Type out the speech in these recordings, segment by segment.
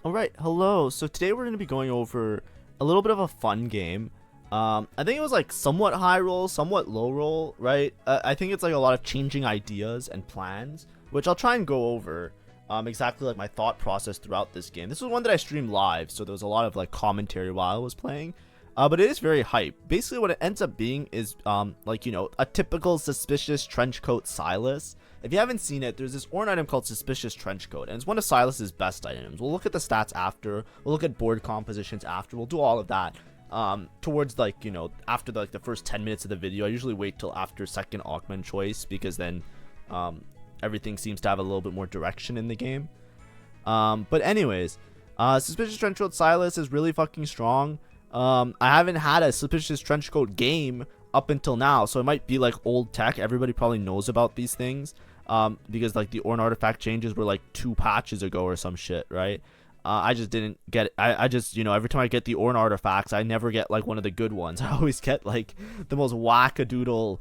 Alright, hello. So today we're going to be going over a little bit of a fun game. I think it was like somewhat high roll, somewhat low roll, right? I think it's like a lot of changing ideas and plans, which I'll try and go over exactly like my thought process throughout this game. This was one that I streamed live, so there was a lot of like commentary while I was playing. But it is very hype. Basically what it ends up being is a typical suspicious trenchcoat SYLAS. If you haven't seen it, there's this Orn item called Suspicious Trenchcoat, and it's one of Sylas's best items. We'll look at the stats after, we'll look at board compositions after, we'll do all of that towards after the first 10 minutes of the video. I usually wait till after second augment choice, because then everything seems to have a little bit more direction in the game. But anyways, Suspicious Trenchcoat SYLAS is really fucking strong. I haven't had a Suspicious Trenchcoat game up until now, so it might be like old tech. Everybody probably knows about these things because like the Orn artifact changes were like 2 patches ago or some shit, right? I just didn't get it. I just, every time I get the Orn artifacts, I never get like one of the good ones. I always get like the most wackadoodle,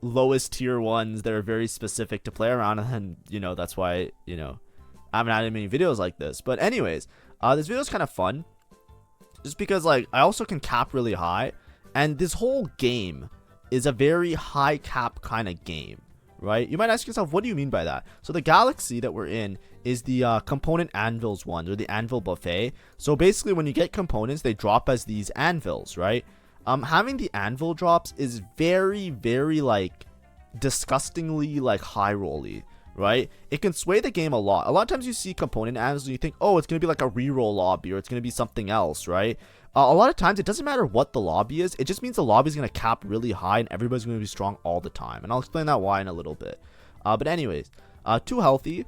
lowest tier ones that are very specific to play around, and then that's why I haven't had many videos like this. But anyways, this video is kind of fun just because like I also can cap really high, and this whole game is a very high cap kind of game, right? You might ask yourself, what do you mean by that? So the galaxy that we're in is the component anvils one, or the anvil buffet. So basically when you get components, they drop as these anvils, right? Having the anvil drops is very, very like disgustingly like high rolly, right? It can sway the game a lot. A lot of times you see component anvils and you think, oh, it's going to be like a reroll lobby, or it's going to be something else, right? A lot of times it doesn't matter what the lobby is. It just means the lobby is going to cap really high and everybody's going to be strong all the time. And I'll explain that why in a little bit. But anyways, 2 healthy.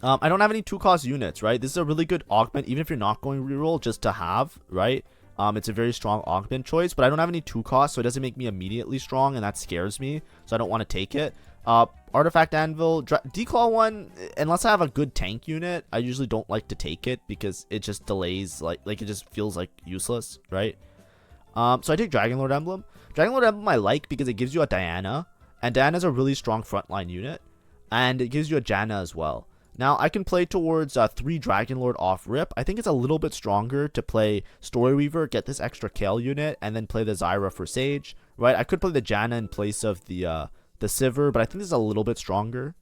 I don't have any 2-cost units, right? This is a really good augment, even if you're not going reroll, just to have, right? It's a very strong augment choice, but I don't have any 2-cost, so it doesn't make me immediately strong, and that scares me, so I don't want to take it. Artifact anvil, declaw one, unless I have a good tank unit, I usually don't like to take it because it just delays, like it just feels like useless, right? So I take Dragonlord emblem. Dragonlord emblem I like because it gives you a Diana, and Diana's a really strong frontline unit, and it gives you a Janna as well. Now, I can play towards 3 Dragonlord off rip. I think it's a little bit stronger to play Story Weaver, get this extra Kale unit, and then play the Zyra for Sage, right? I could play the Janna in place of the Sivir, but I think this is a little bit stronger.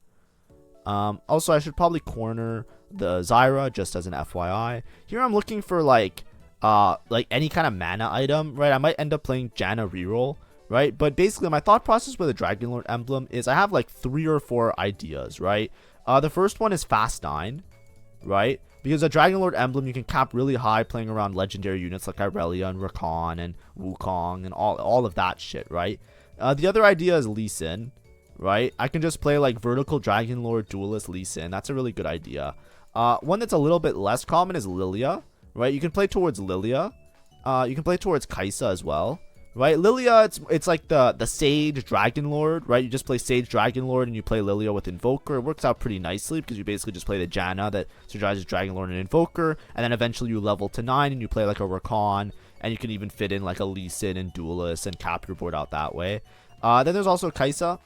Also, I should probably corner the Zyra, just as an FYI. Here I'm looking for like any kind of mana item, right? I might end up playing Janna reroll, right? But basically, my thought process with the Dragonlord emblem is I have like 3 or 4 ideas, right? The first one is Fast 9, right? Because a Dragonlord emblem, you can cap really high playing around legendary units like Irelia and Rakan and Wukong and all of that shit, right? The other idea is Lee Sin, right? I can just play like vertical Dragonlord duelist Lee Sin. That's a really good idea. One that's a little bit less common is Lilia, right? You can play towards Lilia. You can play towards Kaisa as well, right? Lilia, it's like the Sage Dragonlord, right? You just play Sage Dragonlord and you play Lilia with Invoker. It works out pretty nicely because you basically just play the Janna that strategizes Dragonlord and Invoker, and then eventually you level to 9 and you play like a Rakan, and you can even fit in like a Lee Sin and Duelist and cap your board out that way. Then there's also Kaisa,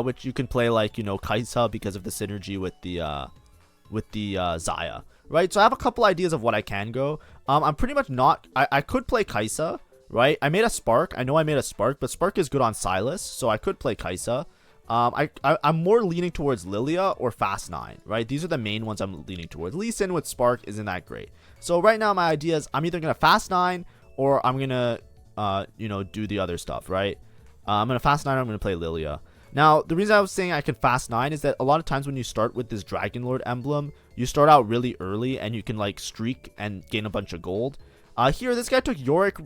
which you can play like, Kaisa because of the synergy with the Xayah, right? So I have a couple ideas of what I can go. I'm pretty much not, I could play Kaisa, right? I made a Spark. I know I made a Spark, but Spark is good on SYLAS, so I could play Kaisa. I'm more leaning towards Lilia or Fast 9, right? These are the main ones I'm leaning towards. Lee Sin with Spark isn't that great. So right now my idea is I'm either going to Fast 9 or I'm going to, do the other stuff, right? I'm going to Fast 9 or I'm going to play Lilia. Now, the reason I was saying I can Fast 9 is that a lot of times when you start with this Dragonlord emblem, you start out really early and you can like streak and gain a bunch of gold. Here, this guy took Yorick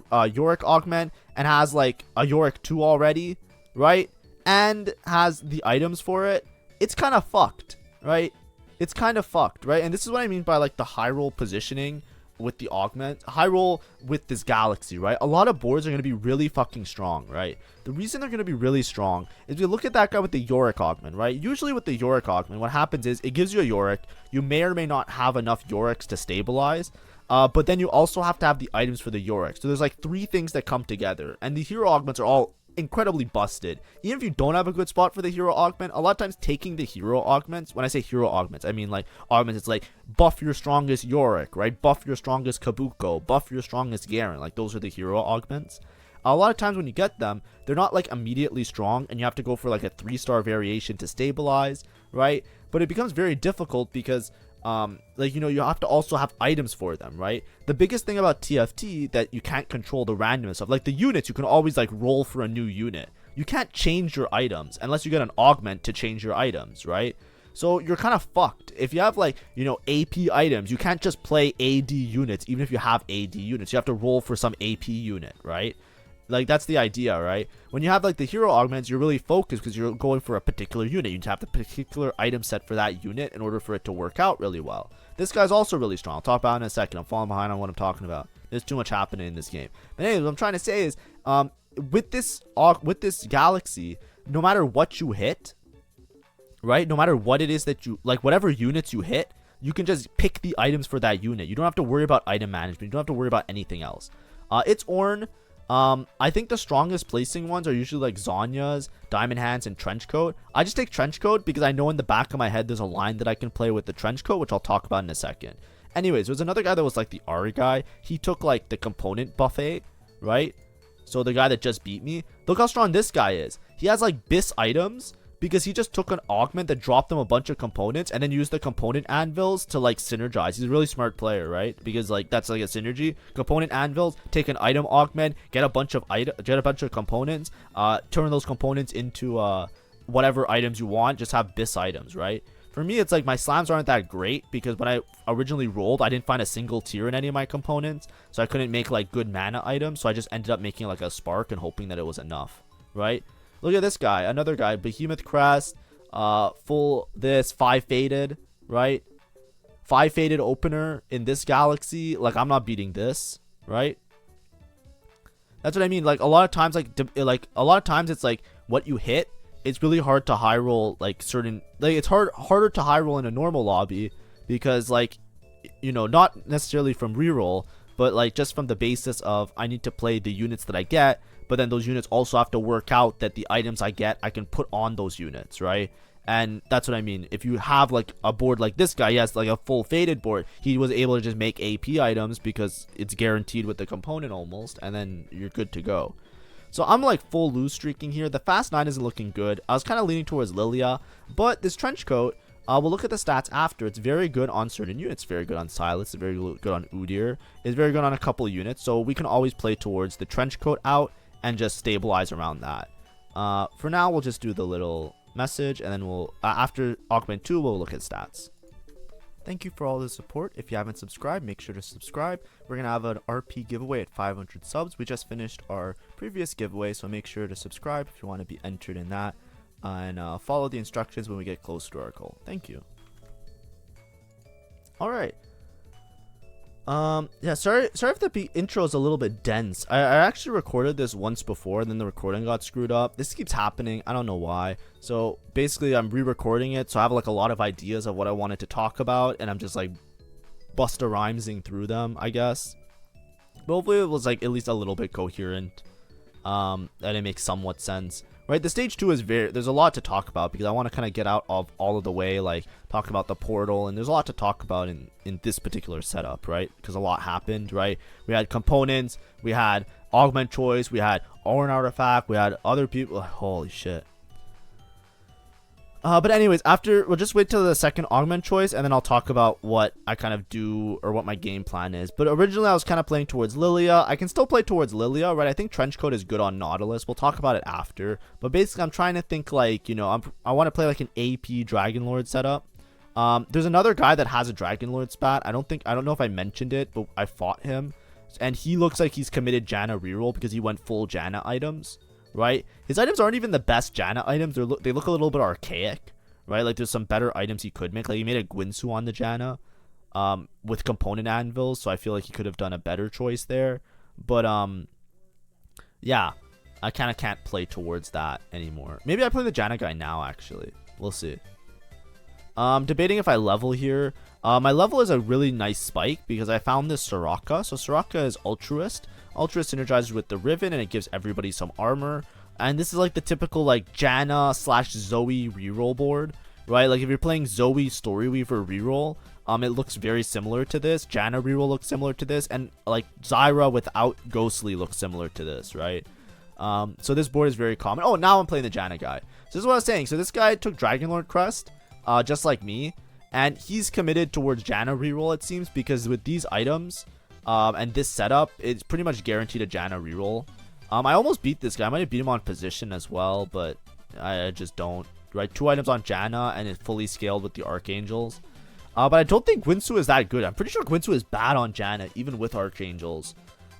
augment and has like a Yorick 2 already, right? And has the items for it. It's kind of fucked, right? It's kind of fucked, right? And this is what I mean by like the high roll positioning with the augment, high roll with this galaxy, right? A lot of boards are going to be really fucking strong, right? The reason they're going to be really strong is we look at that guy with the Yorick augment, right? Usually with the Yorick augment, what happens is it gives you a Yorick. You may or may not have enough Yoricks to stabilize, but then you also have to have the items for the Yorick. So there's like 3 things that come together, and the hero augments are all incredibly busted. Even if you don't have a good spot for the hero augment, a lot of times taking the hero augments, when I say hero augments, I mean like augments, it's like buff your strongest Yorick, right? Buff your strongest Kabuko, buff your strongest Garen. Like those are the hero augments. A lot of times when you get them, they're not like immediately strong, and you have to go for like a 3-star variation to stabilize, right? But it becomes very difficult because like, you know, you have to also have items for them, right? The biggest thing about TFT that you can't control the randomness of, like the units, you can always like roll for a new unit. You can't change your items unless you get an augment to change your items, right? So you're kind of fucked. If you have like, you know, AP items, you can't just play AD units even if you have AD units. You have to roll for some AP unit, right? Like that's the idea, right? When you have like the hero augments, you're really focused because you're going for a particular unit. You have the particular item set for that unit in order for it to work out really well. This guy's also really strong. I'll talk about it in a second. I'm falling behind on what I'm talking about. There's too much happening in this game. But anyways, what I'm trying to say is, with this galaxy, no matter what you hit, right? No matter what it is that you like, whatever units you hit, you can just pick the items for that unit. You don't have to worry about item management. You don't have to worry about anything else. It's Ornn. I think the strongest placing ones are usually like Zonya's, Diamond Hands, and Trenchcoat. I just take Trenchcoat because I know in the back of my head there's a line that I can play with the Trenchcoat, which I'll talk about in a second. Anyways, there's another guy that was like the Ari guy. He took like the component buffet, right? So the guy that just beat me. Look how strong this guy is. He has like BIS items because he just took an augment that dropped him a bunch of components and then used the component anvils to like synergize. He's a really smart player, right? Because like that's like a synergy. Component anvils, take an item augment, get a bunch of components, turn those components into whatever items you want. Just have BIS items, right? For me, it's like my slams aren't that great because when I originally rolled, I didn't find a single tier in any of my components, so I couldn't make like good mana items. So I just ended up making like a spark and hoping that it was enough, right? Look at this guy, another guy, Behemoth Crest, full this, 5 faded, right? 5 faded opener in this galaxy. Like, I'm not beating this, right? That's what I mean. Like, a lot of times, it's like what you hit. It's really hard to high roll like certain, like it's harder to high roll in a normal lobby because like, you know, not necessarily from reroll, but like just from the basis of I need to play the units that I get. But then those units also have to work out that the items I get, I can put on those units, right? And that's what I mean. If you have like a board like this guy, he has like a full faded board. He was able to just make AP items because it's guaranteed with the component almost, and then you're good to go. So I'm like full lose streaking here. The fast 9 isn't looking good. I was kind of leaning towards Lilia, but this Trenchcoat, we'll look at the stats after. It's very good on certain units. Very good on SYLAS. It's very good on Udyr. It's very good on a couple of units. So we can always play towards the Trenchcoat out and just stabilize around that. For now, we'll just do the little message, and then we'll after augment 2, we'll look at stats. Thank you for all the support. If you haven't subscribed, make sure to subscribe. We're gonna have an RP giveaway at 500 subs. We just finished our previous giveaway, so make sure to subscribe if you want to be entered in that, and follow the instructions when we get close to our goal. Thank you. All right. Yeah, sorry if the intro is a little bit dense. I actually recorded this once before, and then the recording got screwed up. This keeps happening. I don't know why. So basically I'm re-recording it, so I have like a lot of ideas of what I wanted to talk about, and I'm just like busta rhymesing through them, I guess. But hopefully it was like at least a little bit coherent, and it makes somewhat sense. Right, the stage 2 is there's a lot to talk about because I want to kind of get out of all of the way, like talk about the portal, and there's a lot to talk about in this particular setup, right? Because a lot happened, right? We had components, we had augment choice, we had Ornn artifact, we had other people. Holy shit. But anyways, we'll just wait till the second augment choice, and then I'll talk about what I kind of do or what my game plan is. But originally I was kind of playing towards Lilia. I can still play towards Lilia, right? I think Trenchcoat is good on Nautilus. We'll talk about it after. But basically I'm trying to think like, you know, I want to play like an AP Dragonlord setup. There's another guy that has a Dragonlord spat. I don't know if I mentioned it, but I fought him. And he looks like he's committed Janna reroll because he went full Janna items. Right, his items aren't even the best Janna items. They look a little bit archaic, right? Like there's some better items he could make. Like he made a Gwinsu on the Janna, with component anvils. So I feel like he could have done a better choice there. But yeah, I kind of can't play towards that anymore. Maybe I play the Janna guy now. Actually, we'll see. Debating if I level here. My level is a really nice spike because I found this Soraka. So Soraka is Alturist. Alturist synergizes with the Riven and it gives everybody some armor. And this is like the typical like Janna / Zoe reroll board, right? Like if you're playing Zoe Story Weaver reroll, it looks very similar to this. Janna reroll looks similar to this, and like Zyra without Ghostly looks similar to this, right? So this board is very common. Oh, now I'm playing the Janna guy. So this is what I was saying. So this guy took Dragonlord Crest, just like me, and he's committed towards Janna reroll, it seems, because with these items, and this setup, it's pretty much guaranteed a Janna reroll. I almost beat this guy. I might have beat him on position as well, but I just don't. Right, 2 items on Janna, and it's fully scaled with the Archangels. But I don't think Gwinsu is that good. I'm pretty sure Gwinsu is bad on Janna, even with Archangels.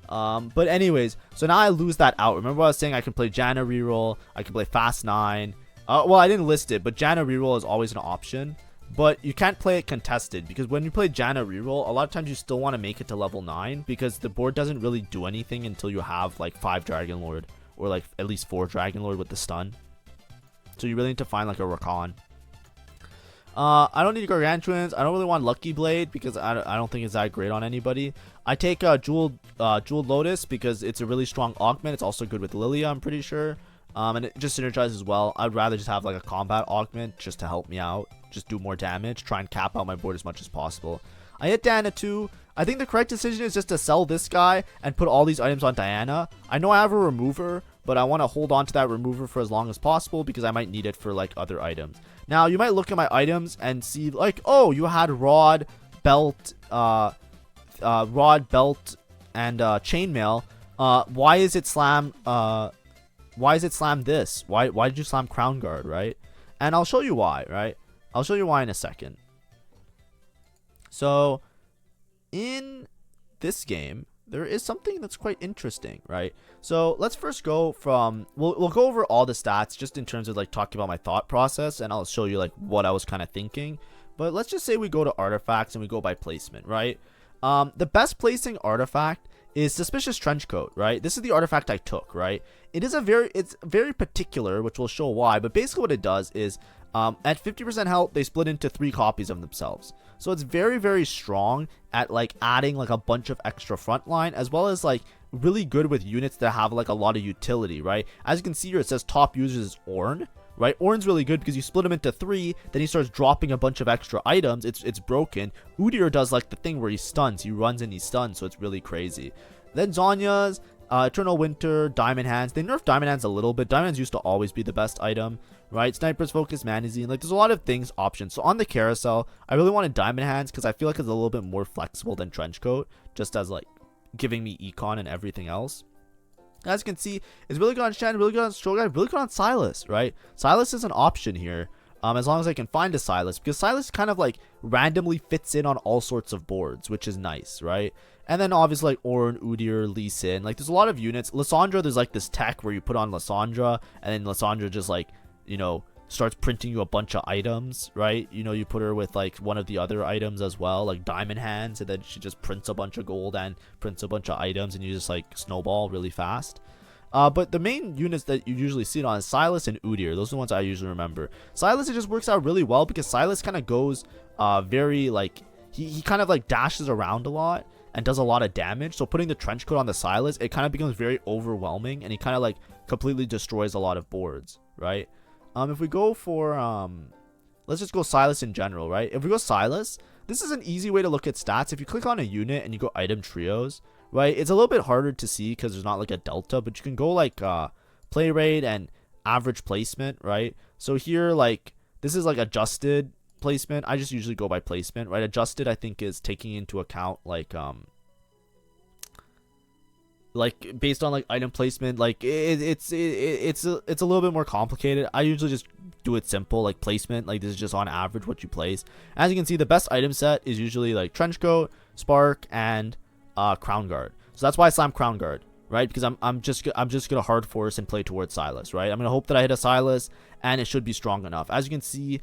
But anyways, so now I lose that out. Remember what I was saying? I can play Janna reroll. I can play Fast 9. Well, I didn't list it, but Janna reroll is always an option. But you can't play it contested, because when you play Janna reroll, a lot of times you still want to make it to level 9, because the board doesn't really do anything until you have like 5 Dragonlord, or like at least 4 Dragonlord with the stun. So you really need to find like a Rakan. I don't need Gargantuans. I don't really want Lucky Blade because I don't think it's that great on anybody. I take Jeweled Lotus because it's a really strong augment. It's also good with Lilia, I'm pretty sure. And it just synergizes well. I'd rather just have like a combat augment just to help me out. Just do more damage. Try and cap out my board as much as possible. I hit Diana too. I think the correct decision is just to sell this guy and put all these items on Diana. I know I have a remover, but I want to hold on to that remover for as long as possible because I might need it for like other items. Now you might look at my items and see like, oh, you had rod, belt, and chainmail. Why is it slam? Why is it slam this? Why did you slam Crown Guard, right? And I'll show you why, right? I'll show you why in a second. So in this game, there is something that's quite interesting, right? So let's first go from, we'll go over all the stats just in terms of like talking about my thought process, and I'll show you like what I was kind of thinking. But let's just say we go to artifacts and we go by placement, right? The best placing artifact is Suspicious Trenchcoat, right? This is the artifact I took, right? It's very particular, which will show why, but basically what it does is at 50% health, they split into 3 copies of themselves. So it's very, very strong at like adding like a bunch of extra frontline, as well as like really good with units that have like a lot of utility, right? As you can see here, it says top users is Ornn, right? Ornn's really good because you split him into 3, then he starts dropping a bunch of extra items. It's broken. Udyr does like the thing where he stuns. He runs and he stuns, so it's really crazy. Then Zhonya's, Eternal Winter, Diamond Hands. They nerfed Diamond Hands a little bit. Diamond Hands used to always be the best item, right? Sniper's Focus, Manazine. Like, there's a lot of things, options. So on the carousel, I really wanted Diamond Hands because I feel like it's a little bit more flexible than Trenchcoat, just as, like, giving me econ and everything else. As you can see, it's really good on Shen, really good on Strogai, really good on SYLAS, right? SYLAS is an option here, as long as I can find a SYLAS, because SYLAS kind of, like, randomly fits in on all sorts of boards, which is nice, right? And then obviously like Ornn, Udyr, Lee Sin. Like there's a lot of units. Lysandra, there's like this tech where you put on Lysandra and then Lysandra just like, you know, starts printing you a bunch of items, right? You know, you put her with like one of the other items as well, like Diamond Hands, and then she just prints a bunch of gold and prints a bunch of items, and you just like snowball really fast. But the main units that you usually see it on is SYLAS and Udyr. Those are the ones I usually remember. SYLAS, it just works out really well because SYLAS kind of goes very like, he kind of like dashes around a lot and does a lot of damage. So putting the Trenchcoat on the SYLAS, it kind of becomes very overwhelming, and he kind of like completely destroys a lot of boards, right? If we go for let's just go SYLAS in general, right? If we go SYLAS, this is an easy way to look at stats. If you click on a unit and you go item trios, right, it's a little bit harder to see because there's not like a delta, but you can go like play rate and average placement, right? So here, like, this is like adjusted placement. I just usually go by placement, right? Adjusted, I think, is taking into account like based on like item placement. Like it's a little bit more complicated. I usually just do it simple, like placement. Like this is just on average what you place. As you can see, the best item set is usually like Trenchcoat, Spark, and Crown Guard. So that's why I slam Crown Guard, right? Because I'm just gonna hard force and play towards SYLAS, right? I'm gonna hope that I hit a SYLAS and it should be strong enough. As you can see,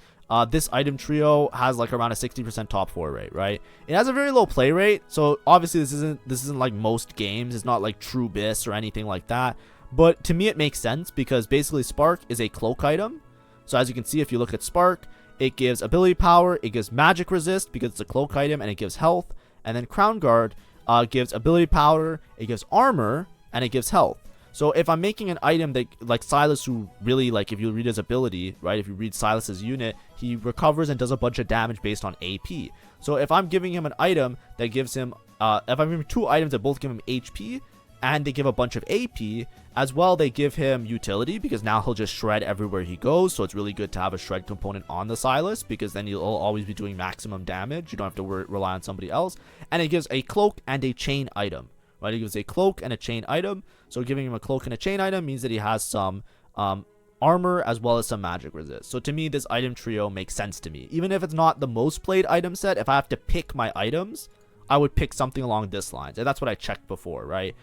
this item trio has like around a 60% top 4 rate, right? It has a very low play rate, so obviously this isn't like most games. It's not like True Bis or anything like that. But to me, it makes sense because basically Spark is a cloak item. So as you can see, if you look at Spark, it gives ability power, it gives magic resist because it's a cloak item, and it gives health. And then Crown Guard gives ability power, it gives armor, and it gives health. So if I'm making an item that, like SYLAS, who really, like, if you read his ability, right, if you read SYLAS's unit, he recovers and does a bunch of damage based on AP. So if I'm giving him an item that gives him, if I'm giving 2 items that both give him HP, and they give a bunch of AP, as well they give him utility, because now he'll just shred everywhere he goes, so it's really good to have a shred component on the SYLAS, because then you'll always be doing maximum damage, you don't have to rely on somebody else. And it gives a cloak and a chain item, right? It gives a cloak and a chain item, so giving him a cloak and a chain item means that he has some armor as well as some magic resist. So to me, this item trio makes sense to me. Even if it's not the most played item set, if I have to pick my items, I would pick something along this lines, and that's what I checked before, right?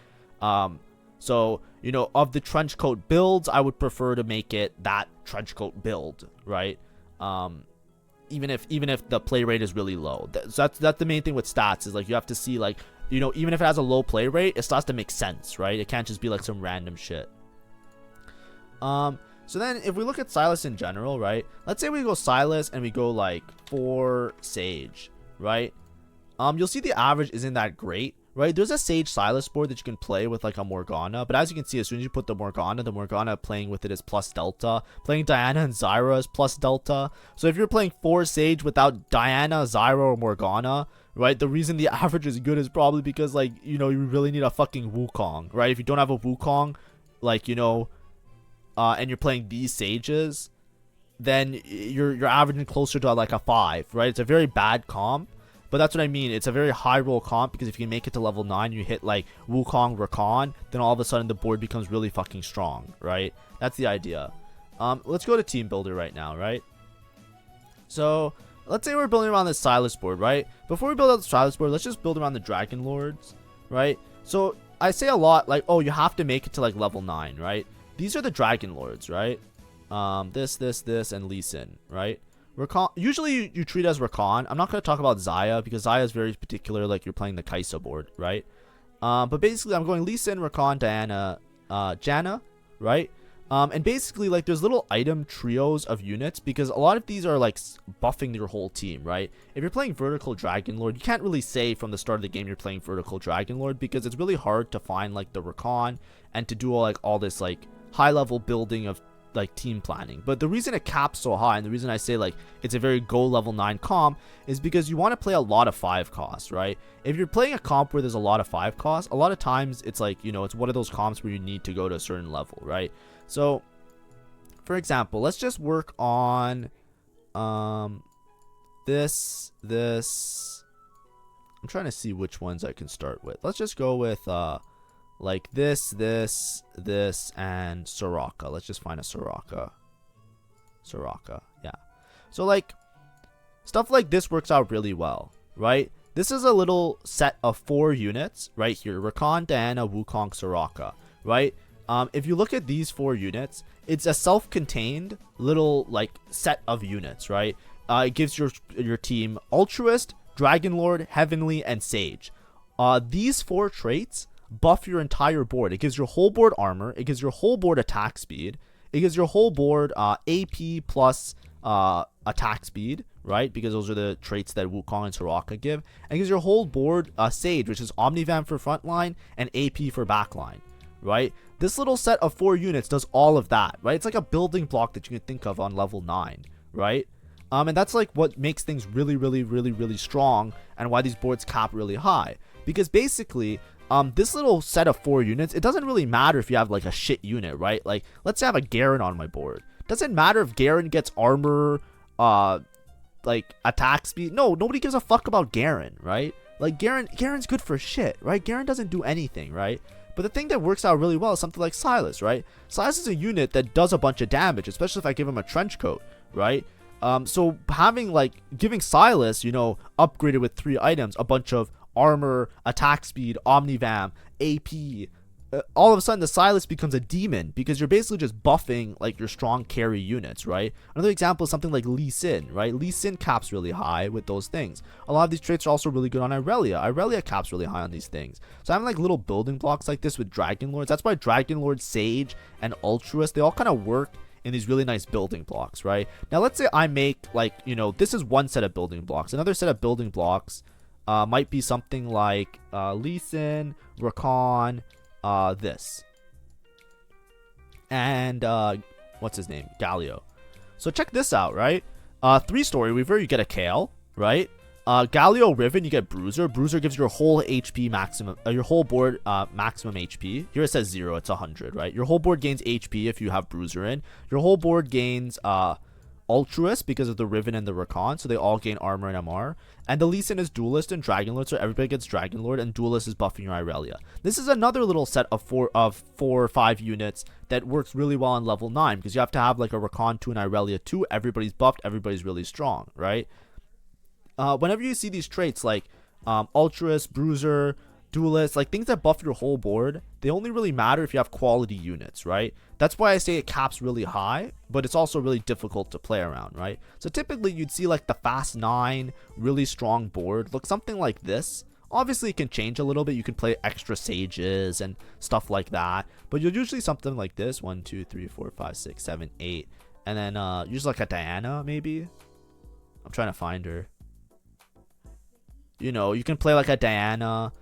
So, you know, of the trench coat builds, I would prefer to make it that trench coat build, right? Even if the play rate is really low. So that's the main thing with stats, is like you have to see, like, you know, even if it has a low play rate, it starts to make sense, right? It can't just be like some random shit. So then if we look at SYLAS in general, right? Let's say we go SYLAS and we go like 4 Sage, right? You'll see the average isn't that great, right? There's a Sage SYLAS board that you can play with like a Morgana, but as you can see, as soon as you put the Morgana playing with it is plus delta. Playing Diana and Zyra is plus delta. So if you're playing 4 Sage without Diana, Zyra, or Morgana, right, the reason the average is good is probably because, like, you know, you really need a fucking Wukong, right? If you don't have a Wukong, like, you know, and you're playing these Sages, then you're averaging closer to like a 5, right? It's a very bad comp. But that's what I mean. It's a very high roll comp, because if you can make it to level 9, you hit like Wukong, Rakan, then all of a sudden the board becomes really fucking strong, right? That's the idea. Let's go to Team Builder right now, right? So let's say we're building around this SYLAS board, right? Before we build out the SYLAS board, let's just build around the Dragonlords, right? So I say a lot like, oh, you have to make it to like level 9, right? These are the Dragonlords, right? This, and Lee Sin, right? Rakan, usually you treat as Rakan. I'm not going to talk about Xayah, because Xayah is very particular, like you're playing the Kaisa board, right? But basically I'm going Lee Sin, Rakan, Diana, Janna, right? And basically, like, there's little item trios of units, because a lot of these are like buffing your whole team, right? If you're playing Vertical Dragonlord, you can't really say from the start of the game you're playing Vertical Dragonlord, because it's really hard to find like the Rakan and to do all this like high level building of like team planning. But the reason it caps so high, and the reason I say like it's a very go level 9 comp, is because you want to play a lot of 5 costs, right? If you're playing a comp where there's a lot of 5 costs, a lot of times it's like, you know, it's one of those comps where you need to go to a certain level, right? So for example, let's just work on this I'm trying to see which ones I can start with. Let's just go with like this, and Soraka. Let's just find a Soraka, yeah. So like stuff like this works out really well, right? This is a little set of 4 units right here: Rakan, Diana, Wukong, Soraka, right? If you look at these 4 units, it's a self-contained little like set of units, right? It gives your team Alturist, Dragonlord, Heavenly, and Sage. These 4 traits buff your entire board. It gives your whole board armor, it gives your whole board attack speed, it gives your whole board AP plus attack speed, right? Because those are the traits that Wukong and Soraka give. And it gives your whole board Sage, which is Omnivam for frontline and AP for backline, right? This little set of 4 units does all of that, right? It's like a building block that you can think of on level 9, right? And that's like what makes things really, really, really, really strong, and why these boards cap really high. Because basically, this little set of 4 units, it doesn't really matter if you have like a shit unit, right? Like, let's say I have a Garen on my board. Doesn't matter if Garen gets armor, like attack speed. No, nobody gives a fuck about Garen, right? Like Garen's good for shit, right? Garen doesn't do anything, right? But the thing that works out really well is something like SYLAS, right? SYLAS is a unit that does a bunch of damage, especially if I give him a trench coat, right? So giving SYLAS, you know, upgraded with 3 items, a bunch of armor, attack speed, Omnivam, AP, all of a sudden the SYLAS becomes a demon, because you're basically just buffing like your strong carry units, right? Another example is something like Lee Sin, right? Lee Sin caps really high with those things. A lot of these traits are also really good on Irelia. Irelia caps really high on these things. So having like little building blocks like this with Dragonlords, that's why Dragonlord, Sage, and Alturist, they all kind of work in these really nice building blocks, right? Now let's say I make like, you know, this is one set of building blocks. Another set of building blocks might be something like Lee Sin, Rakan, this, and what's his name, Galio. So check this out, right? 3-story Weaver, you get a Kale, right? Galio Riven, you get Bruiser. Bruiser gives your whole HP maximum, your whole board maximum HP. Here it says 0, it's 100, right? Your whole board gains HP if you have Bruiser in. Your whole board gains Alturist because of the Riven and the Rakan, so they all gain armor and MR. And the Lee Sin is Duelist and Dragonlord, so everybody gets Dragonlord, and Duelist is buffing your Irelia. This is another little set of four or 5 units that works really well on level 9, because you have to have like a Rakan 2 and Irelia 2. Everybody's buffed, everybody's really strong, right? Whenever you see these traits like Alturist, Bruiser, Duelist, like things that buff your whole board, they only really matter if you have quality units, right? That's why I say it caps really high, but it's also really difficult to play around, right? So typically you'd see like the fast 9 really strong board look something like this. Obviously it can change a little bit, you can play extra sages and stuff like that, but you'll usually something like this: 1 2 3 4 5 6 7 8, and then usually like a Diana maybe. I'm trying to find her. You know, you can play like a Diana,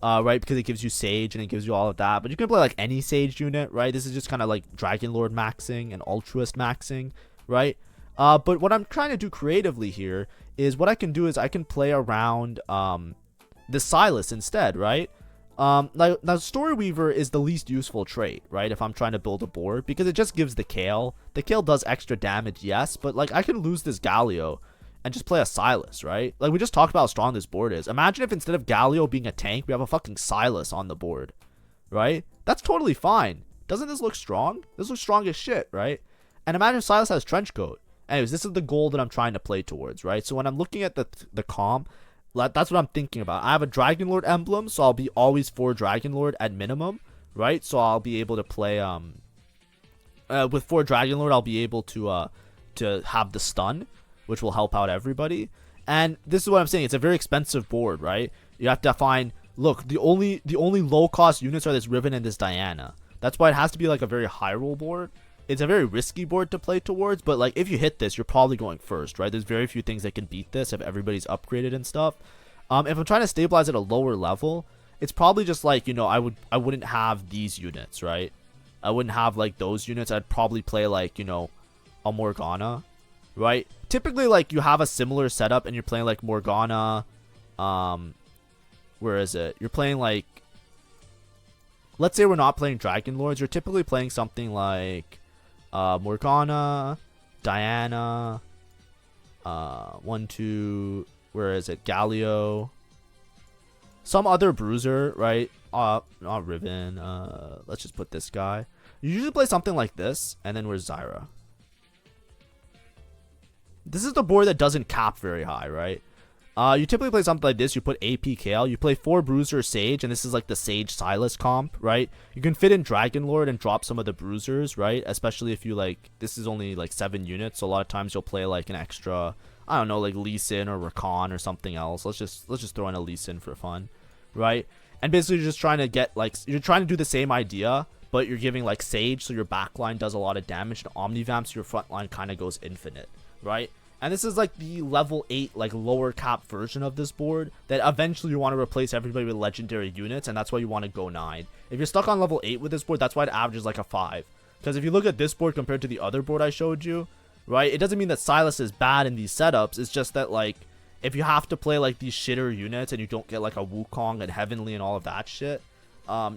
right, because it gives you Sage and it gives you all of that. But you can play like any Sage unit, right? This is just kind of like Dragonlord maxing and Alturist maxing, right? But what I'm trying to do creatively here is what I can do is I can play around the SYLAS instead, right? Now Story Weaver is the least useful trait, right? If I'm trying to build a board, because it just gives the Kale. The Kale does extra damage, yes, but like I can lose this Galio and just play a SYLAS, right? Like we just talked about how strong this board is. Imagine if instead of Galio being a tank, we have a fucking SYLAS on the board, right? That's totally fine. Doesn't this look strong? This looks strong as shit, right? And imagine if SYLAS has Trenchcoat. Anyways, this is the goal that I'm trying to play towards, right? So when I'm looking at the comp, that's what I'm thinking about. I have a Dragonlord emblem, so I'll be always for Dragonlord at minimum, right? So I'll be able to play with 4 Dragonlord, I'll be able to have the stun, which will help out everybody. And this is what I'm saying, it's a very expensive board, right? You have to find, look, the only low cost units are this Riven and this Diana. That's why it has to be like a very high roll board. It's a very risky board to play towards, but like if you hit this, you're probably going first, right? There's very few things that can beat this if everybody's upgraded and stuff. If I'm trying to stabilize at a lower level, it's probably just like, you know, I wouldn't have these units, right? I wouldn't have like those units. I'd probably play like, you know, a Morgana, right? Typically, like, you have a similar setup and you're playing like Morgana. Where is it? You're playing like, let's say we're not playing Dragonlords. You're typically playing something like Morgana, Diana, 1 2, where is it? Galio, some other Bruiser, right? Not Riven. Let's just put this guy. You usually play something like this, and then where's Zyra? This is the board that doesn't cap very high, right? You typically play something like this. You put AP Kale. You play 4 Bruiser Sage, and this is like the Sage SYLAS comp, right? You can fit in Dragonlord and drop some of the Bruisers, right? Especially if you like, this is only like 7 units, so a lot of times you'll play like an extra, I don't know, like Lee Sin or Rakan or something else. Let's just throw in a Lee Sin for fun, right? And basically you're just trying to get like, you're trying to do the same idea, but you're giving like Sage, so your backline does a lot of damage, and Omnivamp, so your front line kind of goes infinite, right? And this is like the level 8, like lower cap version of this board that eventually you want to replace everybody with legendary units, and that's why you want to go 9. If you're stuck on level 8 with this board, that's why it averages like a 5. Because if you look at this board compared to the other board I showed you, right, it doesn't mean that SYLAS is bad in these setups. It's just that like, if you have to play like these shitter units and you don't get like a Wukong and Heavenly and all of that shit,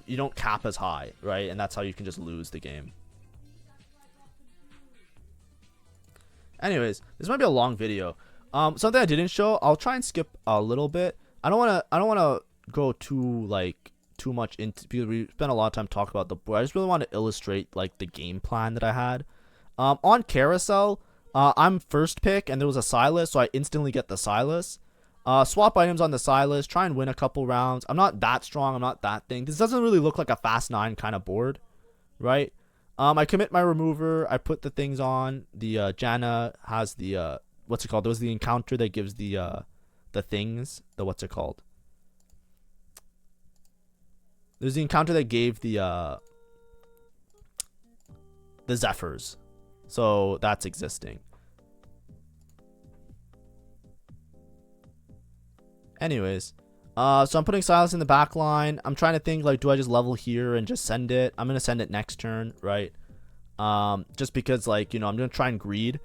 you don't cap as high, right? And that's how you can just lose the game. Anyways, this might be a long video. Something I didn't show, I'll try and skip a little bit. I don't wanna go too much into, because we spent a lot of time talking about the board. I just really want to illustrate like the game plan that I had. On Carousel, I'm first pick and there was a SYLAS, so I instantly get the SYLAS. Swap items on the SYLAS, try and win a couple rounds. I'm not that strong, I'm not that thing. This doesn't really look like a fast 9 kind of board, right? I commit my remover. I put the things on. The Janna has the what's it called? There was the encounter that gives the things. The what's it called? There's the encounter that gave the Zephyrs. So that's existing. Anyways, so I'm putting SYLAS in the back line. I'm trying to think, like, do I just level here and just send it? I'm going to send it next turn, right? Just because, like, you know, I'm gonna try and greed.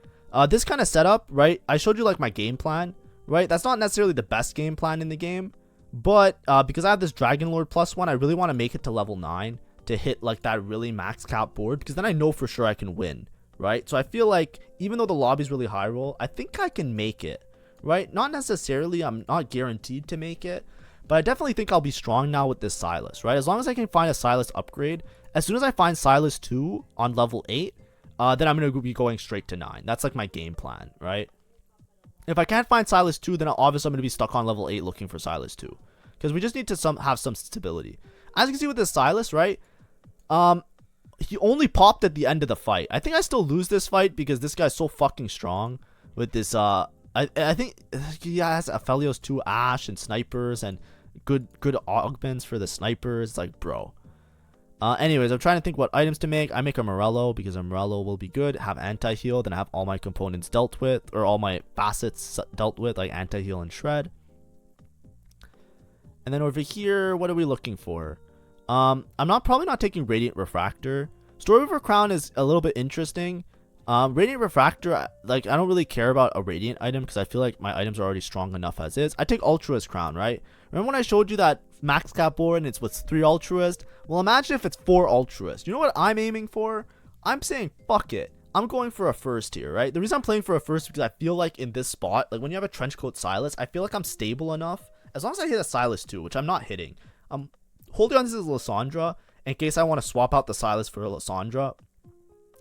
This kind of setup, right? I showed you like my game plan, right? That's not necessarily the best game plan in the game, but because I have this Dragonlord +1, I really want to make it to level 9 to hit like that really max cap board, because then I know for sure I can win, right? So I feel like even though the lobby's really high roll, I think I can make it, right? Not necessarily, I'm not guaranteed to make it, but I definitely think I'll be strong now with this SYLAS, right? As long as I can find a SYLAS upgrade. As soon as I find SYLAS 2 on level 8, then I'm going to be going straight to 9. That's like my game plan, right? If I can't find SYLAS 2, then obviously I'm going to be stuck on level 8 looking for SYLAS 2. Because we just need to have some stability. As you can see with this SYLAS, right? He only popped at the end of the fight. I think I still lose this fight because this guy's so fucking strong with this, I think he has Aphelios 2 Ash and snipers and good augments for the snipers. Like, bro. Anyways, I'm trying to think what items to make. I make a Morello because a Morello will be good. Have anti-heal, then I have all my components dealt with, or all my facets dealt with, like anti-heal and shred. And then over here, what are we looking for? I'm probably not taking Radiant Refractor. Storyweaver Crown is a little bit interesting. Radiant Refractor, like, I don't really care about a Radiant item because I feel like my items are already strong enough as is. I take Alturist Crown, right? Remember when I showed you that max cap board and it's with 3 Alturist? Well, imagine if it's 4 Alturist. You know what I'm aiming for? I'm saying, fuck it. I'm going for a first here, right? The reason I'm playing for a first is because I feel like in this spot, like when you have a Trenchcoat SYLAS, I feel like I'm stable enough. As long as I hit a SYLAS 2, which I'm not hitting. I'm holding on to this Lysandra in case I want to swap out the SYLAS for a Lysandra.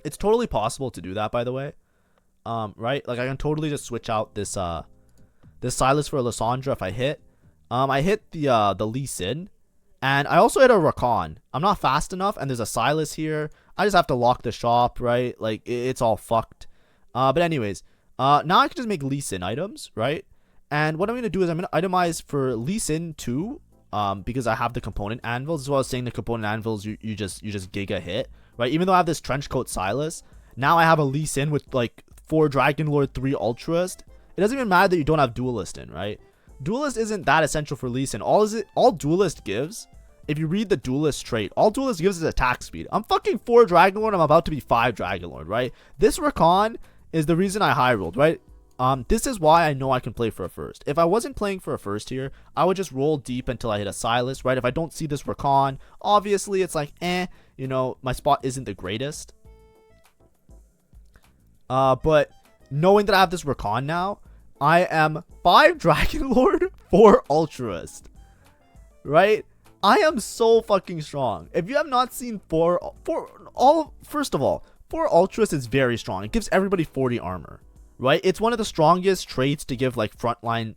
It's totally possible to do that, by the way. Right? Like, I can totally just switch out this this SYLAS for a Lysandra if I hit. I hit the Lee Sin. And I also hit a Rakan. I'm not fast enough, and there's a SYLAS here. I just have to lock the shop, right? Like, it's all fucked. But anyways, now I can just make Lee Sin items, right? And what I'm going to do is I'm going to itemize for Lee Sin 2. Because I have the component anvils. As well as saying the component anvils, you just giga hit, right? Even though I have this Trenchcoat SYLAS, now I have a Lee Sin with like 4 Dragonlord, 3 Alturist. It doesn't even matter that you don't have Duelist in, right? Duelist isn't that essential for Lee Sin. All Duelist gives, if you read the Duelist trait, all Duelist gives is attack speed. I'm fucking 4 Dragonlord, I'm about to be 5 Dragonlord, right? This Rakan is the reason I high rolled, right? This is why I know I can play for a first. If I wasn't playing for a first here, I would just roll deep until I hit a SYLAS, right? If I don't see this Rakan, obviously it's like, you know, my spot isn't the greatest. But knowing that I have this Rakan now, I am 5 Dragonlord, 4 Alturist, right? I am so fucking strong. If you have not seen first of all, 4 Alturist is very strong. It gives everybody 40 armor. Right? It's one of the strongest traits to give like frontline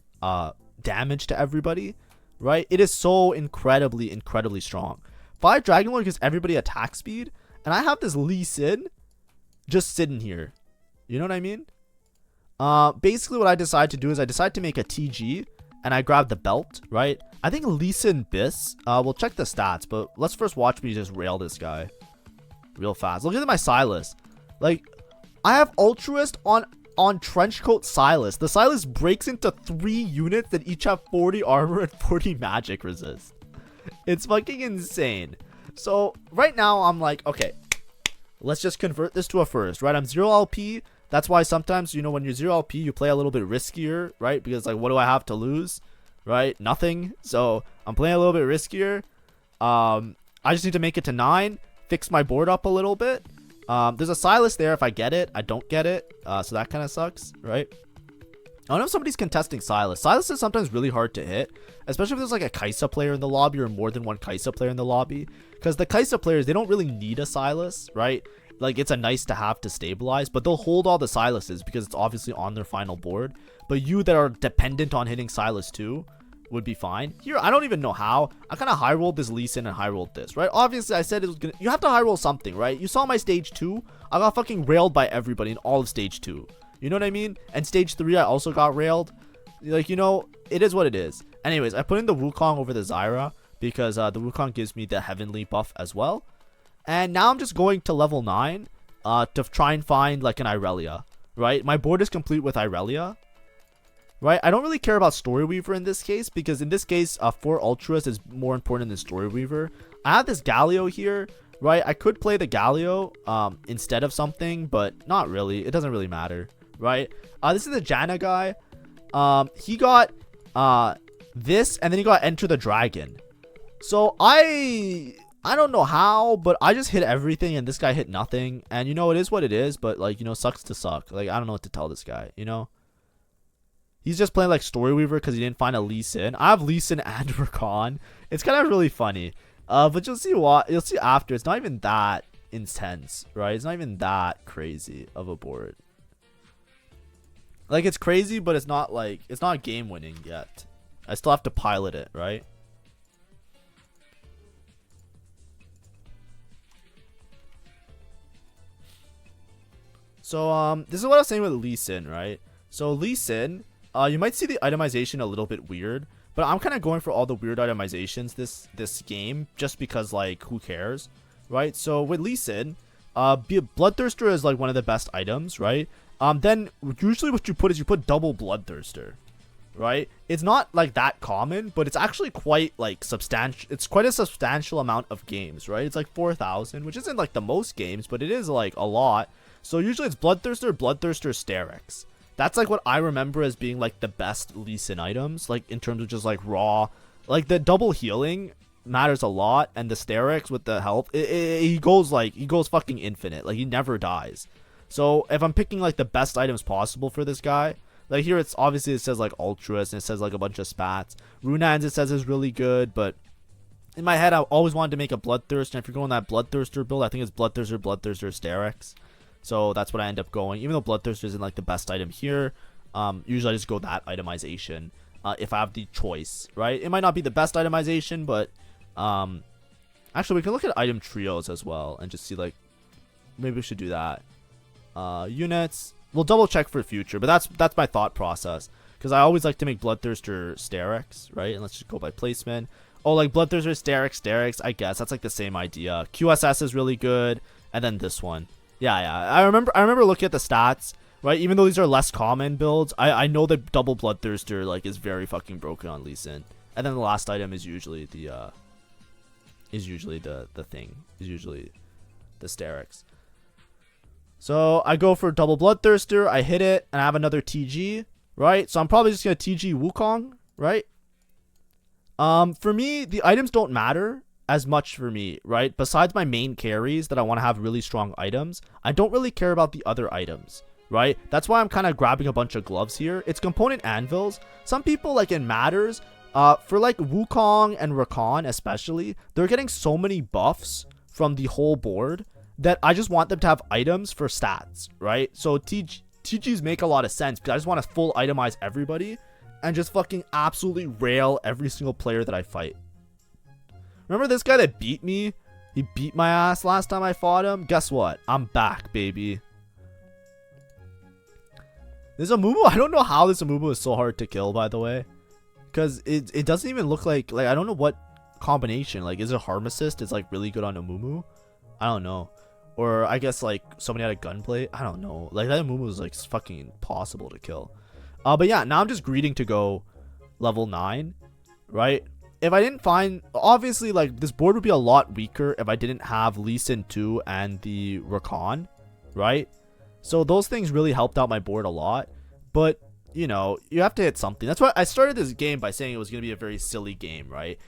damage to everybody. Right? It is so incredibly strong. 5 Dragonlord gives everybody attack speed. And I have this Lee Sin just sitting here. You know what I mean? Basically what I decide to do is I decide to make a TG. And I grab the belt, right? I think Lee Sin Biss. We'll check the stats. But let's first watch me just rail this guy. Real fast. Look at my SYLAS. Like, I have Alturist on Trenchcoat SYLAS. The SYLAS breaks into 3 units that each have 40 armor and 40 magic resist. It's fucking insane. So right now I'm like, okay, let's just convert this to a first, right? I'm 0 LP. That's why sometimes, you know, when you're 0 LP, you play a little bit riskier, right? Because like, what do I have to lose, right? Nothing. So I'm playing a little bit riskier. I just need to make it to 9, fix my board up a little bit. There's a SYLAS there if I get it. I don't get it. So that kind of sucks, right? I don't know if somebody's contesting SYLAS. SYLAS is sometimes really hard to hit, especially if there's like a Kai'Sa player in the lobby or more than one Kai'Sa player in the lobby. Because the Kai'Sa players, they don't really need a SYLAS, right? Like, it's a nice to have to stabilize, but they'll hold all the SYLASes because it's obviously on their final board. But you that are dependent on hitting SYLAS 2 would be fine. Here, I don't even know how. I kind of high rolled this Lee Sin and high rolled this, right? Obviously, I said it was gonna. You have to high roll something, right? You saw my stage 2. I got fucking railed by everybody in all of stage 2. You know what I mean? And stage 3, I also got railed. Like, you know, it is what it is. Anyways, I put in the Wukong over the Zyra because the Wukong gives me the heavenly buff as well. And now I'm just going to level 9 to try and find like an Irelia, right? My board is complete with Irelia. Right, I don't really care about Storyweaver in this case because in this case, 4 Alturist is more important than Storyweaver. I have this Galio here. right? I could play the Galio instead of something, but not really. It doesn't really matter, right? This is the Janna guy. He got this, and then he got Enter the Dragon. So I don't know how, but I just hit everything, and this guy hit nothing. And you know, it is what it is, but like, you know, sucks to suck. Like, I don't know what to tell this guy, you know? He's just playing like Story Weaver because he didn't find a Lee Sin. I have Lee Sin and Rakan. It's kind of really funny. But you'll see after. It's not even that intense, right? It's not even that crazy of a board. Like, it's crazy, but it's not game winning yet. I still have to pilot it, right? So this is what I was saying with Lee Sin, right? So Lee Sin, you might see the itemization a little bit weird, but I'm kind of going for all the weird itemizations this game just because, like, who cares, right? So with Lee Sin, Bloodthirster is like one of the best items, right? Then usually what you put is you put double Bloodthirster, right? It's not like that common, but it's actually quite like substantial. It's quite a substantial amount of games, right? It's like 4,000, which isn't like the most games, but it is like a lot. So usually it's Bloodthirster, Sterex. That's like what I remember as being like the best Lee Sin items, like in terms of just like raw, like the double healing matters a lot, and the Sterex with the health, he goes fucking infinite, like he never dies. So if I'm picking like the best items possible for this guy, like here it's obviously it says like Alturist and it says like a bunch of spats. Runans it says is really good, but in my head I always wanted to make a Bloodthirster, and if you're going that Bloodthirster build, I think it's Bloodthirster, Sterex. So that's what I end up going. Even though Bloodthirster isn't like the best item here, usually I just go that itemization if I have the choice, right? It might not be the best itemization, but actually we can look at item trios as well and just see, like, maybe we should do that. Units, we'll double check for future, but that's my thought process, because I always like to make Bloodthirster Sterex, right? And let's just go by placement. Oh, like Bloodthirster Sterex, I guess that's like the same idea. QSS is really good, and then this one. Yeah. I remember looking at the stats, right? Even though these are less common builds, I know that double Bloodthirster like is very fucking broken on Lee Sin. And then the last item is usually the Sterex. So I go for double Bloodthirster, I hit it, and I have another TG, right? So I'm probably just gonna TG Wukong, right? For me, the items don't matter as much for me, right? Besides my main carries that I want to have really strong items, I don't really care about the other items, right? That's why I'm kind of grabbing a bunch of gloves here. It's component anvils. Some people, like, it matters. For like Wukong and Rakan especially, they're getting so many buffs from the whole board that I just want them to have items for stats, right? So TGs make a lot of sense, because I just want to full itemize everybody and just fucking absolutely rail every single player that I fight. Remember this guy that beat me? He beat my ass last time I fought him? Guess what? I'm back, baby. This Amumu, I don't know how this Amumu is so hard to kill, by the way. Because it doesn't even look like I don't know what combination. Like, is it Harm Assist? It's like really good on Amumu? I don't know. Or I guess like somebody had a gunplay? I don't know. Like, that Amumu is like fucking impossible to kill. But yeah, now I'm just greeting to go level 9, right? If I didn't find, obviously, like, this board would be a lot weaker if I didn't have Lee Sin 2 and the Rakan, right? So those things really helped out my board a lot. But, you know, you have to hit something. That's why I started this game by saying it was going to be a very silly game, right?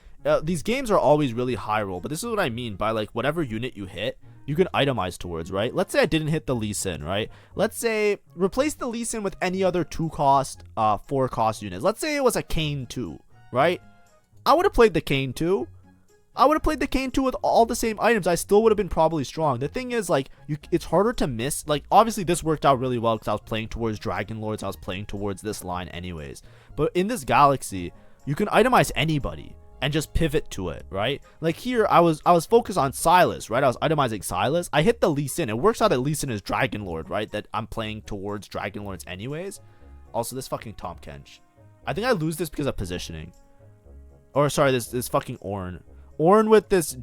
These games are always really high roll, but this is what I mean by, like, whatever unit you hit, you can itemize towards, right? Let's say I didn't hit the Lee Sin, right? Let's say replace the Lee Sin with any other 2-cost, 4-cost units. Let's say it was a Kayn 2, right? I would have played the Kayn 2. I would have played the Kayn 2 with all the same items. I still would have been probably strong. The thing is, like, it's harder to miss. Like, obviously this worked out really well because I was playing towards Dragonlords. I was playing towards this line anyways. But in this galaxy, you can itemize anybody and just pivot to it, right? Like here, I was focused on SYLAS, right? I was itemizing SYLAS. I hit the Lee Sin. It works out that Lee Sin is Dragonlord, right? That I'm playing towards Dragonlords anyways. Also, this fucking Tahm Kench. I think I lose this because of positioning. Or sorry, this fucking Ornn. Ornn with this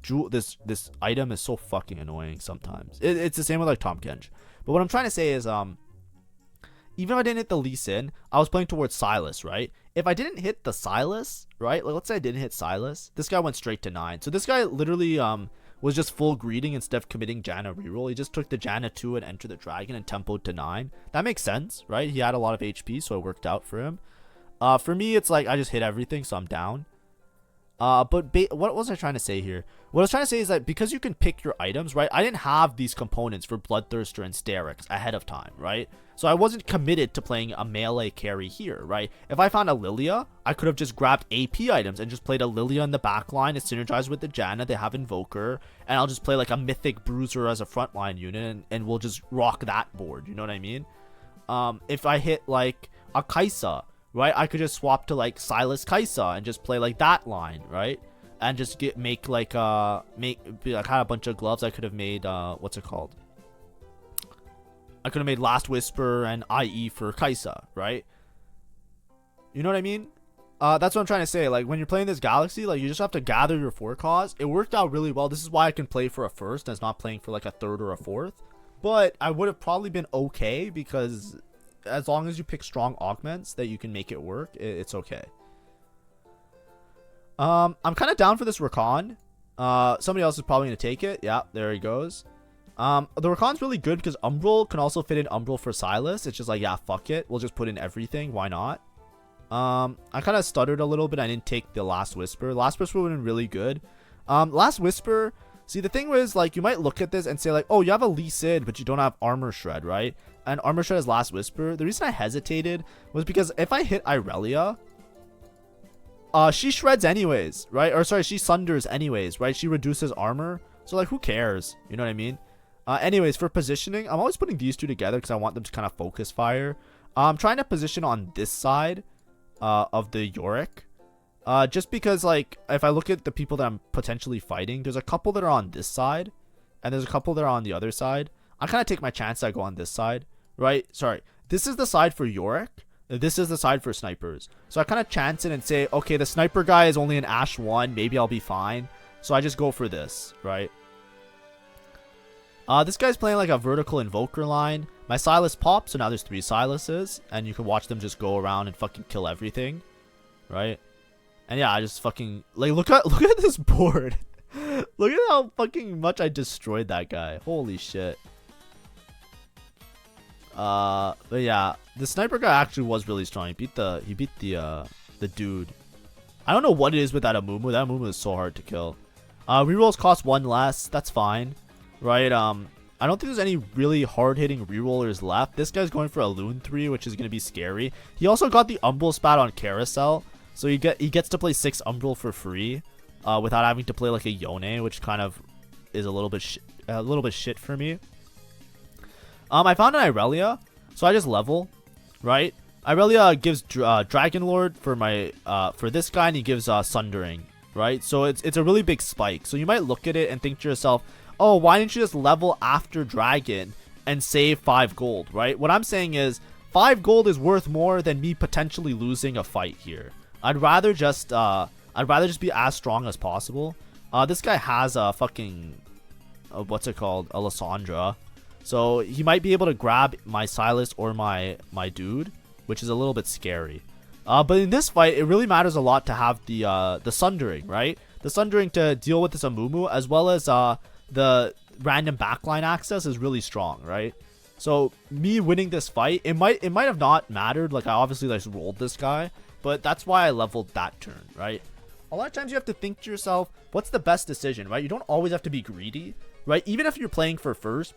item is so fucking annoying sometimes. It's the same with like Tahm Kench. But what I'm trying to say is, even if I didn't hit the Lee Sin, I was playing towards SYLAS, right? If I didn't hit the SYLAS, right? Like, let's say I didn't hit SYLAS. This guy went straight to 9. So this guy literally was just full greeting instead of committing Janna reroll. He just took the Janna 2 and entered the dragon and tempoed to 9. That makes sense, right? He had a lot of HP, so it worked out for him. For me, it's like I just hit everything, so I'm down. But what was I trying to say here? What I was trying to say is that because you can pick your items, right? I didn't have these components for Bloodthirster and Sterix ahead of time, right? So I wasn't committed to playing a melee carry here, right? If I found a Lilia, I could have just grabbed AP items and just played a Lilia in the back line. It's synergized with the Janna. They have Invoker. And I'll just play like a Mythic Bruiser as a frontline unit, and we'll just rock that board. You know what I mean? If I hit like a Kaisa, right, I could just swap to like SYLAS Kaisa and just play like that line, right? And just make like I had a bunch of gloves. I could have made what's it called? I could have made Last Whisper and IE for Kaisa, right? You know what I mean? That's what I'm trying to say. Like, when you're playing this Galaxy, like, you just have to gather your 4-cause. It worked out really well. This is why I can play for a first and it's not playing for like a third or a fourth. But I would have probably been okay, because as long as you pick strong augments that you can make it work, it's okay. I'm kind of down for this Rakan. Somebody else is probably going to take it. Yeah, there he goes. The Rakan's really good because Umbral can also fit in Umbral for SYLAS. It's just like, yeah, fuck it. We'll just put in everything. Why not? I kind of stuttered a little bit. I didn't take the Last Whisper. Last Whisper would have been really good. Last Whisper... See, the thing was, like, you might look at this and say, like, oh, you have a Lee Sin, but you don't have Armor Shred, right? And Armor Shred is Last Whisper. The reason I hesitated was because if I hit Irelia, she shreds anyways, right? Or, sorry, she sunders anyways, right? She reduces armor. So, like, who cares? You know what I mean? Anyways, for positioning, I'm always putting these two together because I want them to kind of focus fire. I'm trying to position on this side of the Yorick. Just because, like, if I look at the people that I'm potentially fighting, there's a couple that are on this side, and there's a couple that are on the other side. I kind of take my chance. I go on this side, right? Sorry, this is the side for Yorick. This is the side for snipers. So I kind of chance it and say, okay, the sniper guy is only an Ash 1. Maybe I'll be fine. So I just go for this, right? This guy's playing like a vertical invoker line. My SYLAS pops, so now there's 3 SYLASes, and you can watch them just go around and fucking kill everything, right? And yeah, I just fucking, like, look at this board. Look at how fucking much I destroyed that guy. Holy shit. But yeah, the sniper guy actually was really strong. He beat the dude. I don't know what it is with that Amumu. That Amumu is so hard to kill. Rerolls cost 1 less. That's fine, right? I don't think there's any really hard-hitting rerollers left. This guy's going for a Loon 3, which is gonna be scary. He also got the Umbral spat on Carousel. So he gets to play 6 Umbral for free, without having to play like a Yone, which kind of is a little bit shit for me. I found an Irelia, so I just level, right? Irelia gives Dragonlord for this guy, and he gives Sundering, right? So it's a really big spike. So you might look at it and think to yourself, oh, why didn't you just level after Dragon and save 5 gold, right? What I'm saying is 5 gold is worth more than me potentially losing a fight here. I'd rather just be as strong as possible. This guy has a fucking what's it called, a Lysandra, so he might be able to grab my SYLAS or my dude, which is a little bit scary. But in this fight, it really matters a lot to have the Sundering, right? The Sundering to deal with this Amumu, as well as the random backline access is really strong, right? So me winning this fight, it might have not mattered. Like, I obviously just rolled this guy. But that's why I leveled that turn, right? A lot of times you have to think to yourself, what's the best decision, right? You don't always have to be greedy, right? Even if you're playing for first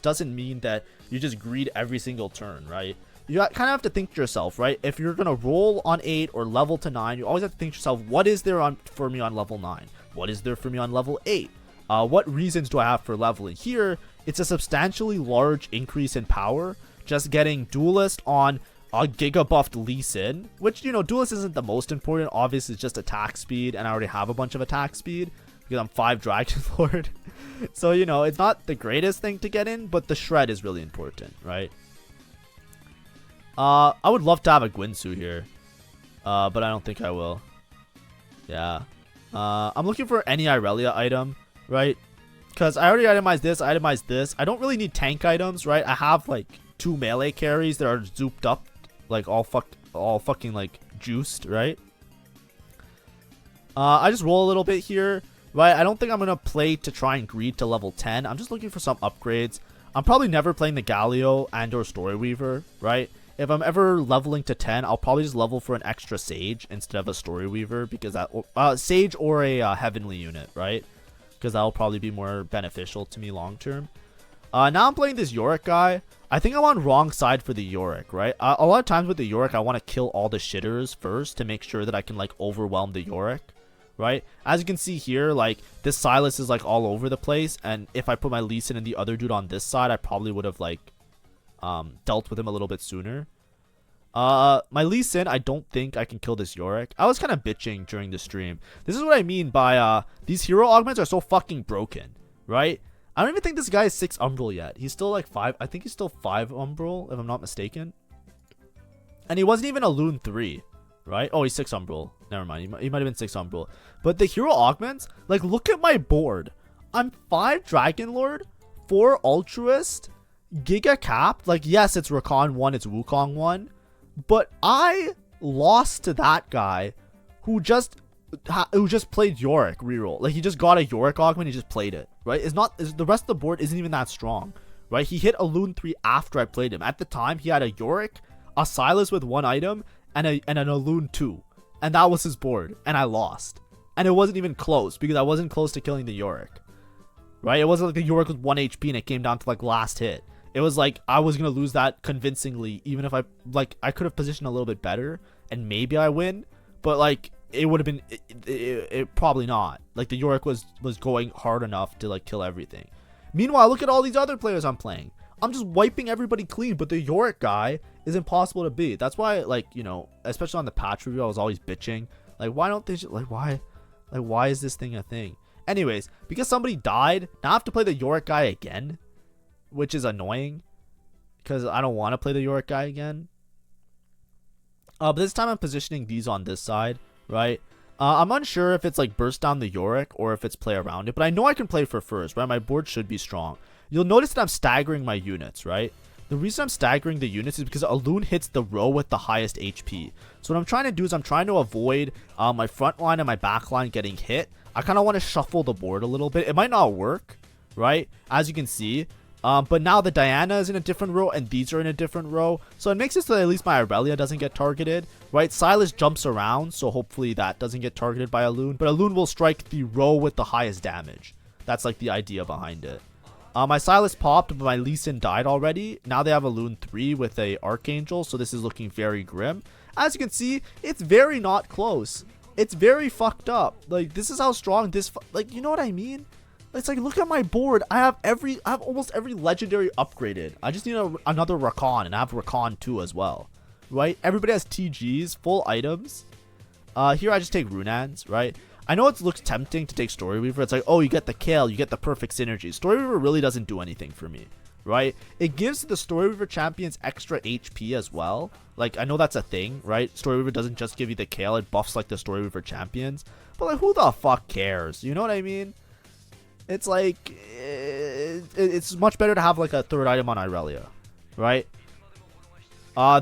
doesn't mean that you just greed every single turn, right? You kind of have to think to yourself, right? If you're going to roll on 8 or level to 9, you always have to think to yourself, what is there for me on level 9? What is there for me on level 8? What reasons do I have for leveling? Here, it's a substantially large increase in power, just getting Duelist on a Giga buffed Lee Sin, which, you know, Duelist isn't the most important. Obviously, it's just attack speed, and I already have a bunch of attack speed because I'm 5 Dragonlord. So, you know, it's not the greatest thing to get in, but the shred is really important, right? I would love to have a Guinsoo here, but I don't think I will. Yeah. I'm looking for any Irelia item, right? Because I already itemized this, I itemized this. I don't really need tank items, right? I have, like, 2 melee carries that are zooped up, like all fucking like juiced, right? I just roll a little bit here. right? I don't think I'm going to play to try and greed to level 10. I'm just looking for some upgrades. I'm probably never playing the Galio and or Story Weaver, right? If I'm ever leveling to 10, I'll probably just level for an extra Sage instead of a Story Weaver, because that Sage or a Heavenly unit, right? Because that'll probably be more beneficial to me long term. Now I'm playing this Yorick guy. I think I'm on wrong side for the Yorick, right? A lot of times with the Yorick, I want to kill all the shitters first to make sure that I can like overwhelm the Yorick, right? As you can see here, like this SYLAS is like all over the place, and if I put my Lee Sin and the other dude on this side, I probably would have like dealt with him a little bit sooner. My Lee Sin, I don't think I can kill this Yorick. I was kind of bitching during the stream. This is what I mean by these hero augments are so fucking broken, right? I don't even think this guy is 6 Umbral yet. He's still like 5. I think he's still 5 Umbral, if I'm not mistaken. And he wasn't even a Loon 3, right? Oh, he's 6 Umbral. Never mind. He might have been 6 Umbral. But the hero augments, like, look at my board. I'm 5 Dragonlord, 4 Alturist, Giga Cap. Like, yes, it's Rakan 1, it's Wukong 1. But I lost to that guy who just played Yorick reroll. Like, he just got a Yorick augment, he just played it, right? The rest of the board isn't even that strong, right? He hit a Loon 3 after I played him. At the time, he had a Yorick, a SYLAS with 1 item, and a Loon 2. And that was his board, and I lost. And it wasn't even close, because I wasn't close to killing the Yorick, right? It wasn't like the Yorick was 1 HP and it came down to like last hit. It was like I was going to lose that convincingly, even if I could have positioned a little bit better, and maybe I win, but like it would have been it probably not. Like the Yorick was going hard enough to like kill everything. Meanwhile, look at all these other players I'm playing. I'm just wiping everybody clean, but the Yorick guy is impossible to beat. That's why, like, you know, especially on the patch review, I was always bitching. Like, why don't they just, like, why is this thing a thing? Anyways, because somebody died, now I have to play the Yorick guy again, which is annoying, because I don't want to play the Yorick guy again. But this time I'm positioning these on this side, right? I'm unsure if it's like burst down the Yorick or if it's play around it, but I know I can play for first, right? My board should be strong. You'll notice that I'm staggering my units, right? The reason I'm staggering the units is because a Loon hits the row with the highest HP. So what I'm trying to do is I'm trying to avoid my front line and my back line getting hit. I kind of want to shuffle the board a little bit. It might not work, right? As you can see. But now the Diana is in a different row and these are in a different row. So it makes it so that at least my Aurelia doesn't get targeted, right? SYLAS jumps around, so hopefully that doesn't get targeted by a Loon. But a Loon will strike the row with the highest damage. That's like the idea behind it. My SYLAS popped, but my Lee Sin died already. Now they have a Loon 3 with a Archangel, so this is looking very grim. As you can see, it's very not close. It's very fucked up. Like, this is how strong this... Like, you know what I mean? It's like, look at my board. I have almost every legendary upgraded. I just need another Rakan, and I have Rakan 2 as well, right? Everybody has TGs, full items. Here I just take Runans, right? I know it looks tempting to take Story Weaver. It's like, oh, you get the kill, you get the perfect synergy. Story Weaver really doesn't do anything for me, right? It gives the Story Weaver champions extra HP as well. Like, I know that's a thing, right? Story Weaver doesn't just give you the kill, it buffs like the Story Weaver champions. But like, who the fuck cares? You know what I mean? It's like, it's much better to have like a third item on Aurelia, right?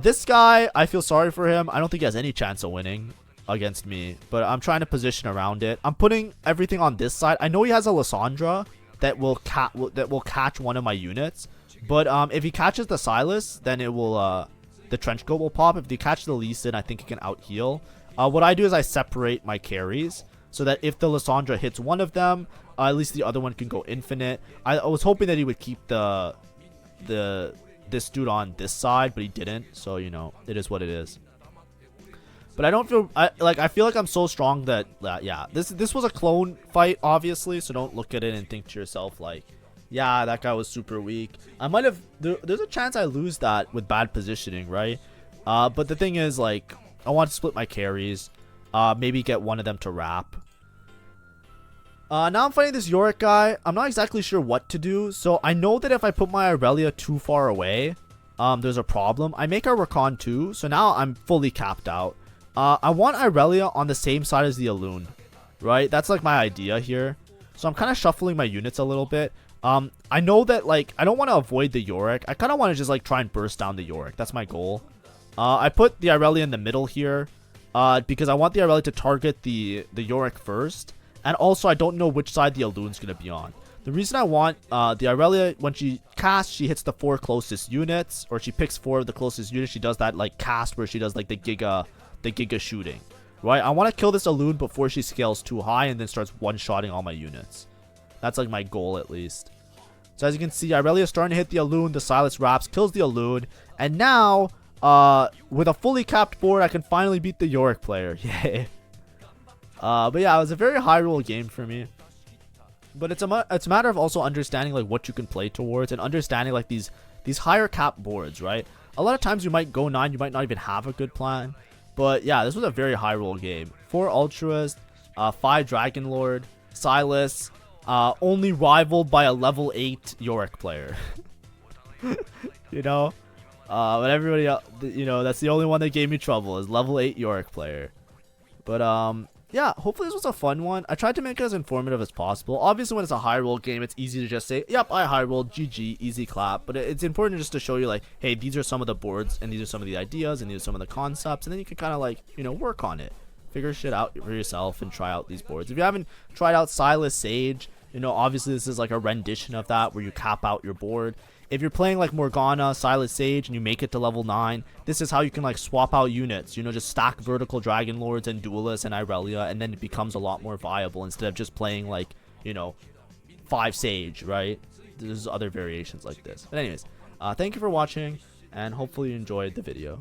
This guy, I feel sorry for him. I don't think he has any chance of winning against me, but I'm trying to position around it. I'm putting everything on this side. I know he has a Lysandra that will catch one of my units, but if he catches the SYLAS, then it will the Trenchcoat will pop. If he catches the Lee Sin, I think he can out heal. What I do is I separate my carries so that if the Lysandra hits one of them, at least the other one can go infinite. I was hoping that he would keep this dude on this side, but he didn't. So, you know, it is what it is. But I don't feel I feel like I'm so strong that yeah, this was a clone fight, obviously. So don't look at it and think to yourself like, yeah, that guy was super weak. I might have there's a chance I lose that with bad positioning, right? But the thing is, like, I want to split my carries, maybe get one of them to wrap. Now I'm fighting this Yorick guy. I'm not exactly sure what to do. So I know that if I put my Aurelia too far away, there's a problem. I make a Rakan 2, so now I'm fully capped out. I want Aurelia on the same side as the Alun, right? That's like my idea here. So I'm kind of shuffling my units a little bit. I know that, like, I don't want to avoid the Yorick. I kind of want to just like try and burst down the Yorick. That's my goal. I put the Aurelia in the middle here because I want the Aurelia to target the Yorick first. And also, I don't know which side the Alun's going to be on. The reason I want the Irelia, when she casts, she hits the 4 closest units, or she picks 4 of the closest units. She does that like cast where she does like the giga shooting, right? I want to kill this Alun before she scales too high and then starts one-shotting all my units. That's like my goal at least. So as you can see, Irelia is starting to hit the Alun. The SYLAS wraps, kills the Alun, and now with a fully capped board, I can finally beat the Yorick player. Yay! But yeah, it was a very high roll game for me. But it's a matter of also understanding like what you can play towards and understanding like these higher cap boards, right? A lot of times you might go 9, you might not even have a good plan. But yeah, this was a very high roll game. 4 Alturist, 5 Dragonlord, SYLAS, only rivaled by a level 8 Yorick player. You know? But everybody else, you know, that's the only one that gave me trouble is level 8 Yorick player. But yeah, hopefully this was a fun one. I tried to make it as informative as possible. Obviously, when it's a high roll game, it's easy to just say, yep, I high rolled, GG, easy clap. But it's important just to show you like, hey, these are some of the boards, and these are some of the ideas, and these are some of the concepts, and then you can kind of like, you know, work on it. Figure shit out for yourself and try out these boards. If you haven't tried out SYLAS Sage, you know, obviously this is like a rendition of that where you cap out your board. If you're playing like Morgana, SYLAS Sage, and you make it to level 9, this is how you can like swap out units. You know, just stack vertical Dragonlords and Duelists and Irelia, and then it becomes a lot more viable instead of just playing like, you know, 5 Sage, right? There's other variations like this. But anyways, thank you for watching, and hopefully you enjoyed the video.